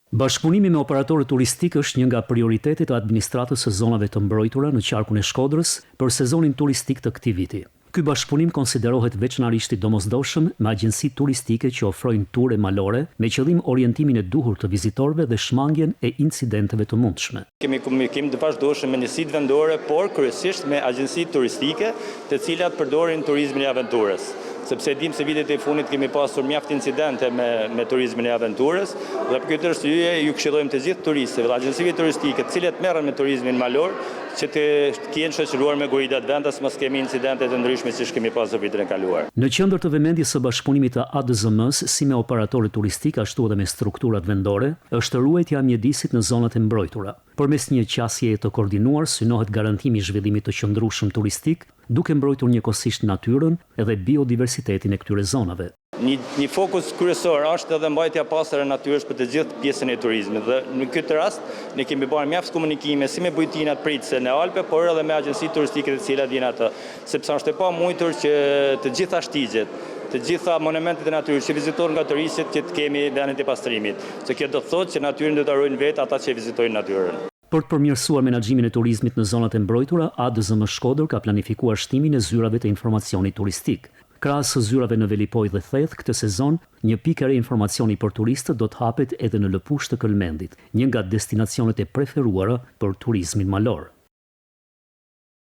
Bashkëpunimi me operatorët turistik është një nga prioritetet e administratës së zonave të mbrojtura në qarkun e Shkodrës për sezonin turistik të këtij viti. Ky bashkëpunim konsiderohet veçanërisht i domosdoshëm me agjensitë turistike që ofrojnë ture malore me qëllim orientimin e duhur të vizitorëve dhe shmangjen e incidenteve të mundshme. Kemi komunikim të vazhdueshëm me njësitë vendore, por kryesisht me agjensitë turistike, të cilat përdorin turizmin e aventurës. Sepse dim se vitet e fundit kemi pasur mjaft incidente me turizmin e aventurës dhe për këtë arsye ju këshillojmë të gjithë turistëve dhe agjencive turistike të cilët merren me turizmin malor që të kenë shoqëruar me guridat vendas mos kemi incidente të ndryshme siç kemi pasur vitin e kaluar. Në qendër të vëmendjes së bashkëpunimit të ADZM-s si me operatorët turistik ashtu edhe me strukturat vendore është ruajtja e mjedisit në zonat e mbrojtura. Përmes një qasjeje të koordinuar synohet garantimi i zhvillimit të qëndrueshëm turistik, duke mbrojtur njëkohësisht natyrën edhe biodiversitetin e këtyre zonave. Një fokus kryesor është edhe mbajtja e pastër e natyrës për të gjithë pjesën e turizmit dhe në këtë rast ne kemi bërë mjaft komunikime si me bujtinat pritëse në Alpe, por edhe me agjencitë turistike të cilat janë atë, sepse është e pamujtur që të gjitha shtigjet, të gjitha monumentet e natyrës që vizitohen nga turistët që të kemi vendet e pastrimit. Se kjo do të thotë që natyrën do ta ruajnë vetë ata që vizitojnë natyrën. Për të përmirësuar menaxhimin e turizmit në zonat e mbrojtura, ADZM Shkodër ka planifikuar shtimin e zyrave të informacionit turistik. Krahas së zyrave në Velipoj dhe Theth, këtë sezon, një pikë e re informacioni për turistët do të hapet edhe në Lëpush të Këlmendit, një nga destinacionet e preferuara për turizmin malor.